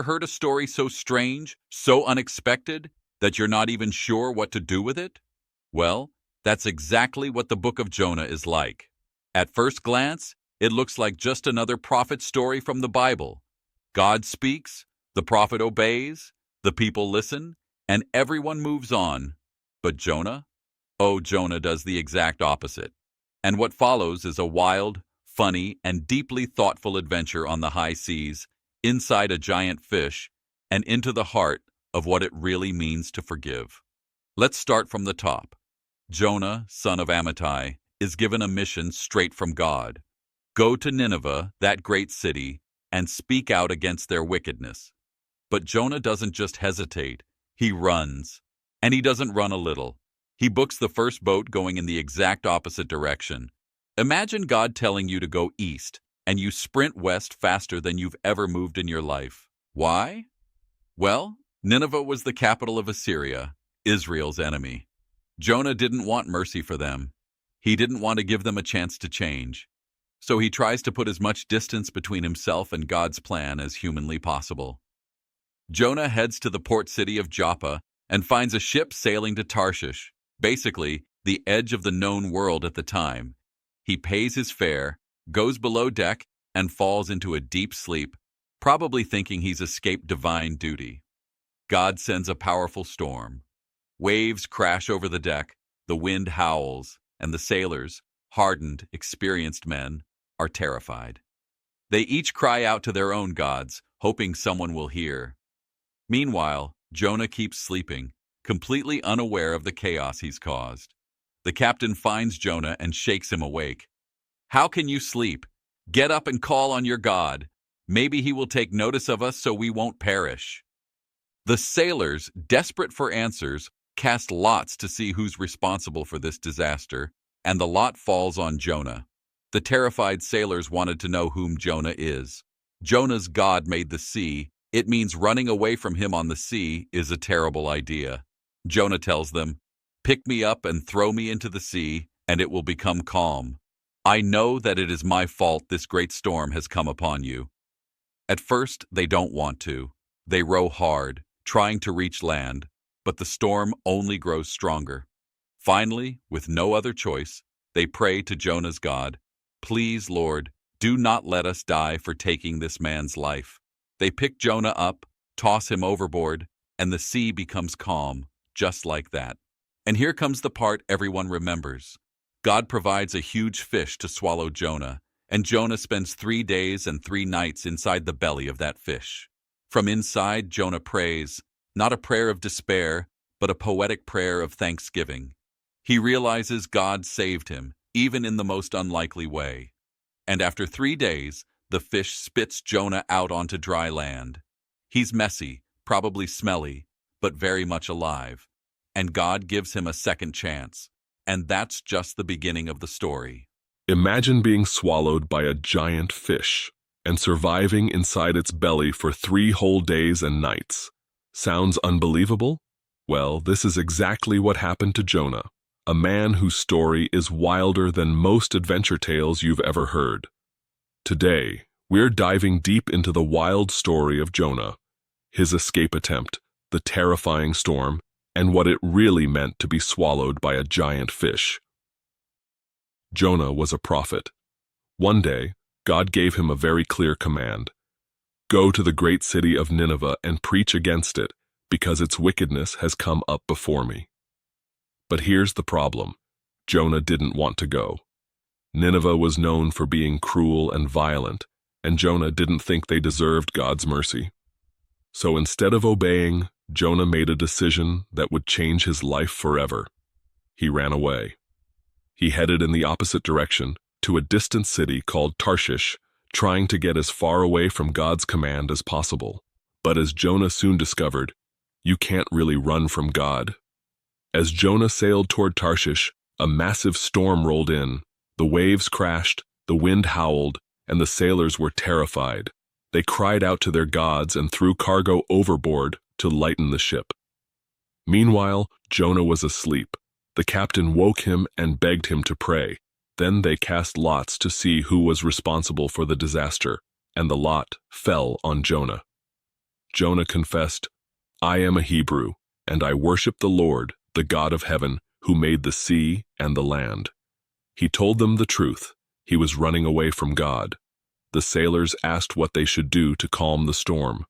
heard a story so strange, so unexpected, that you're not even sure what to do with it? Well, that's exactly what the book of Jonah is like. At first glance, it looks like just another prophet story from the Bible. God speaks, the prophet obeys, the people listen, and everyone moves on. But Jonah? Oh, Jonah does the exact opposite. And what follows is a wild, funny, and deeply thoughtful adventure on the high seas, inside a giant fish, and into the heart of what it really means to forgive. Let's start from the top. Jonah, son of Amittai, is given a mission straight from God. Go to Nineveh, that great city, and speak out against their wickedness. But Jonah doesn't just hesitate, he runs. And he doesn't run a little. He books the first boat going in the exact opposite direction. Imagine God telling you to go east, and you sprint west faster than you've ever moved in your life. Why? Well, Nineveh was the capital of Assyria, Israel's enemy. Jonah didn't want mercy for them. He didn't want to give them a chance to change. So he tries to put as much distance between himself and God's plan as humanly possible. Jonah heads to the port city of Joppa and finds a ship sailing to Tarshish, basically the edge of the known world at the time. He pays his fare, goes below deck, and falls into a deep sleep, probably thinking he's escaped divine duty. God sends a powerful storm. Waves crash over the deck, the wind howls, and the sailors, hardened, experienced men, are terrified. They each cry out to their own gods, hoping someone will hear. Meanwhile, Jonah keeps sleeping, completely unaware of the chaos he's caused. The captain finds Jonah and shakes him awake. "How can you sleep? Get up and call on your God. Maybe he will take notice of us so we won't perish." The sailors, desperate for answers, cast lots to see who's responsible for this disaster, and the lot falls on Jonah. The terrified sailors wanted to know whom Jonah is. Jonah's God made the sea. It means running away from him on the sea is a terrible idea. Jonah tells them, "Pick me up and throw me into the sea, and it will become calm. I know that it is my fault this great storm has come upon you." At first, they don't want to. They row hard, trying to reach land, but the storm only grows stronger. Finally, with no other choice, they pray to Jonah's God, "Please, Lord, do not let us die for taking this man's life." They pick Jonah up, toss him overboard, and the sea becomes calm, just like that. And here comes the part everyone remembers. God provides a huge fish to swallow Jonah, and Jonah spends 3 days and 3 nights inside the belly of that fish. From inside, Jonah prays, not a prayer of despair, but a poetic prayer of thanksgiving. He realizes God saved him, even in the most unlikely way. And after 3 days, the fish spits Jonah out onto dry land. He's messy, probably smelly, but very much alive. And God gives him a second chance. And that's just the beginning of the story. Imagine being swallowed by a giant fish and surviving inside its belly for 3 whole days and nights. Sounds unbelievable? Well, this is exactly what happened to Jonah, a man whose story is wilder than most adventure tales you've ever heard. Today, we're diving deep into the wild story of Jonah, his escape attempt, the terrifying storm, and what it really meant to be swallowed by a giant fish. Jonah was a prophet. One day, God gave him a very clear command. Go to the great city of Nineveh and preach against it, because its wickedness has come up before me. But here's the problem. Jonah didn't want to go. Nineveh was known for being cruel and violent, and Jonah didn't think they deserved God's mercy. So instead of obeying, Jonah made a decision that would change his life forever. He ran away. He headed in the opposite direction, to a distant city called Tarshish, trying to get as far away from God's command as possible. But as Jonah soon discovered, you can't really run from God. As Jonah sailed toward Tarshish, a massive storm rolled in. The waves crashed, the wind howled, and the sailors were terrified. They cried out to their gods and threw cargo overboard to lighten the ship. Meanwhile, Jonah was asleep. The captain woke him and begged him to pray. Then they cast lots to see who was responsible for the disaster, and the lot fell on Jonah. Jonah confessed, "I am a Hebrew, and I worship the Lord, the God of heaven, who made the sea and the land." He told them the truth. He was running away from God. The sailors asked what they should do to calm the storm.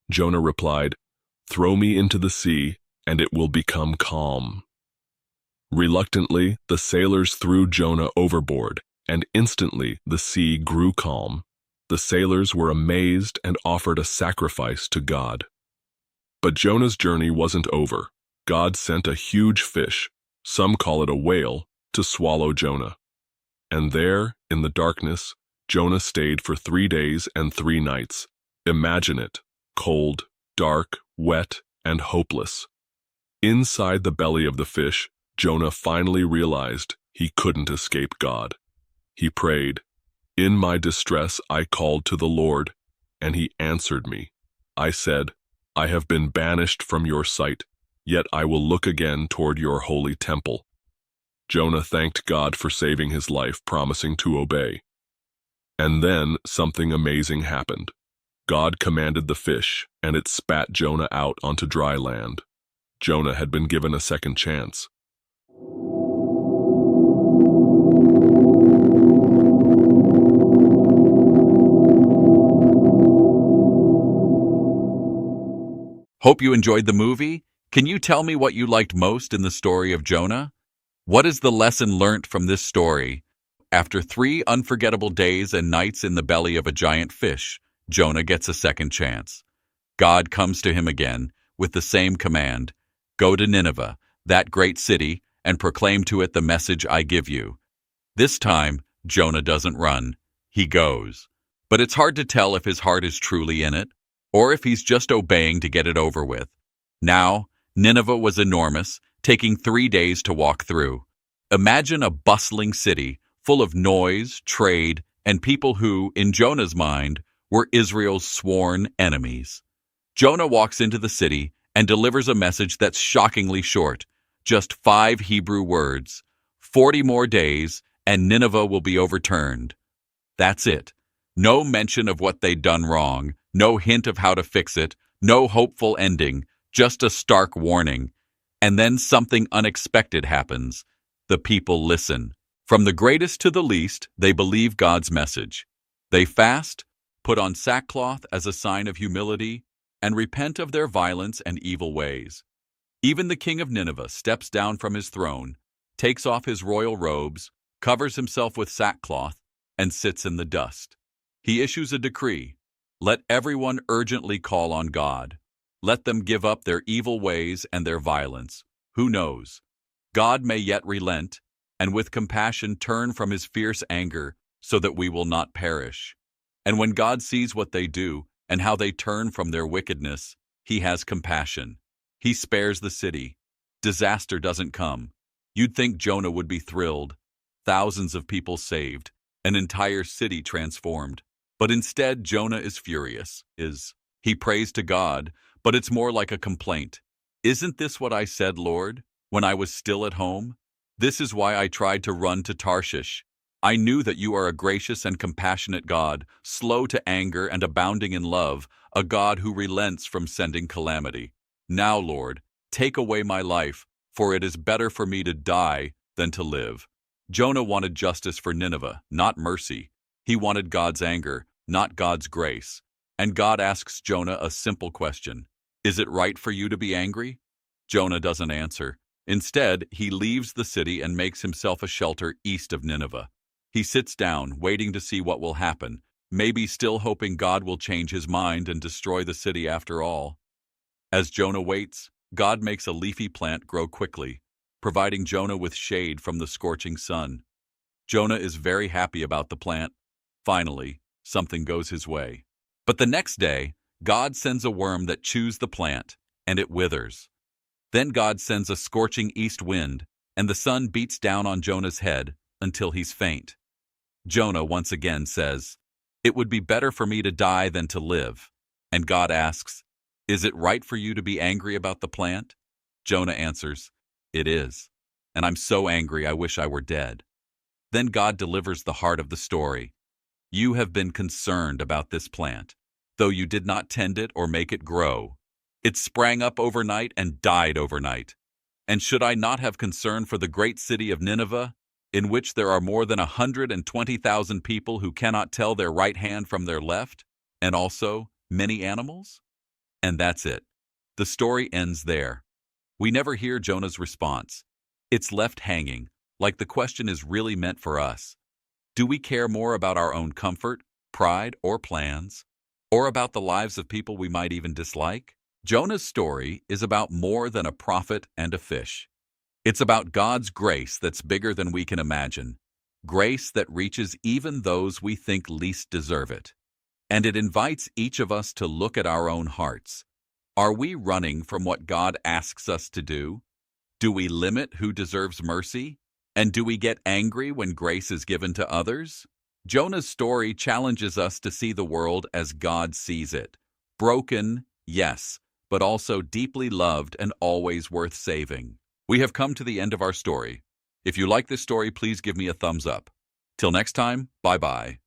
Jonah replied, "Throw me into the sea, and it will become calm." Reluctantly, the sailors threw Jonah overboard, and instantly the sea grew calm. The sailors were amazed and offered a sacrifice to God. But Jonah's journey wasn't over. God sent a huge fish, some call it a whale, to swallow Jonah. And there, in the darkness, Jonah stayed for 3 days and 3 nights. Imagine it, cold, dark, wet, and hopeless. Inside the belly of the fish, Jonah finally realized he couldn't escape God. He prayed, "In my distress I called to the Lord, and he answered me. I said, I have been banished from your sight, yet I will look again toward your holy temple." Jonah thanked God for saving his life, promising to obey. And then something amazing happened. God commanded the fish, and it spat Jonah out onto dry land. Jonah had been given a second chance. Hope you enjoyed the movie. Can you tell me what you liked most in the story of Jonah? What is the lesson learnt from this story? After 3 unforgettable days and nights in the belly of a giant fish, Jonah gets a second chance. God comes to him again with the same command: "Go to Nineveh, that great city, and proclaim to it the message I give you." This time, Jonah doesn't run. He goes. But it's hard to tell if his heart is truly in it, or if he's just obeying to get it over with. Now, Nineveh was enormous, taking 3 days to walk through. Imagine a bustling city full of noise, trade, and people who, in Jonah's mind, were Israel's sworn enemies. Jonah walks into the city and delivers a message that's shockingly short, just 5 Hebrew words: 40 more days, and Nineveh will be overturned. That's it. No mention of what they'd done wrong, no hint of how to fix it, no hopeful ending, just a stark warning. And then something unexpected happens. The people listen. From the greatest to the least, they believe God's message. They fast, put on sackcloth as a sign of humility, and repent of their violence and evil ways. Even the king of Nineveh steps down from his throne, takes off his royal robes, covers himself with sackcloth, and sits in the dust. He issues a decree: let everyone urgently call on God. Let them give up their evil ways and their violence. Who knows? God may yet relent, and with compassion turn from his fierce anger so that we will not perish. And when God sees what they do and how they turn from their wickedness, he has compassion. He spares the city. Disaster doesn't come. You'd think Jonah would be thrilled. Thousands of people saved, an entire city transformed. But instead, Jonah is furious. He prays to God, but it's more like a complaint. "Isn't this what I said, Lord, when I was still at home? This is why I tried to run to Tarshish. I knew that you are a gracious and compassionate God, slow to anger and abounding in love, a God who relents from sending calamity. Now, Lord, take away my life, for it is better for me to die than to live." Jonah wanted justice for Nineveh, not mercy. He wanted God's anger, not God's grace. And God asks Jonah a simple question: is it right for you to be angry? Jonah doesn't answer. Instead, he leaves the city and makes himself a shelter east of Nineveh. He sits down, waiting to see what will happen, maybe still hoping God will change his mind and destroy the city after all. As Jonah waits, God makes a leafy plant grow quickly, providing Jonah with shade from the scorching sun. Jonah is very happy about the plant. Finally, something goes his way. But the next day, God sends a worm that chews the plant, and it withers. Then God sends a scorching east wind, and the sun beats down on Jonah's head until he's faint. Jonah once again says, "It would be better for me to die than to live." And God asks, "Is it right for you to be angry about the plant?" Jonah answers, "It is, and I'm so angry I wish I were dead." Then God delivers the heart of the story. "You have been concerned about this plant. though you did not tend it or make it grow. It sprang up overnight and died overnight. And should I not have concern for the great city of Nineveh, in which there are more than 120,000 people who cannot tell their right hand from their left, and also many animals? And that's it. The story ends there. We never hear Jonah's response. It's left hanging, like the question is really meant for us. Do we care more about our own comfort, pride, or plans? Or about the lives of people we might even dislike? Jonah's story is about more than a prophet and a fish. It's about God's grace that's bigger than we can imagine, grace that reaches even those we think least deserve it. And it invites each of us to look at our own hearts. Are we running from what God asks us to do? Do we limit who deserves mercy? And do we get angry when grace is given to others? Jonah's story challenges us to see the world as God sees it. Broken, yes, but also deeply loved and always worth saving. We have come to the end of our story. If you like this story, please give me a thumbs up. Till next time, bye-bye.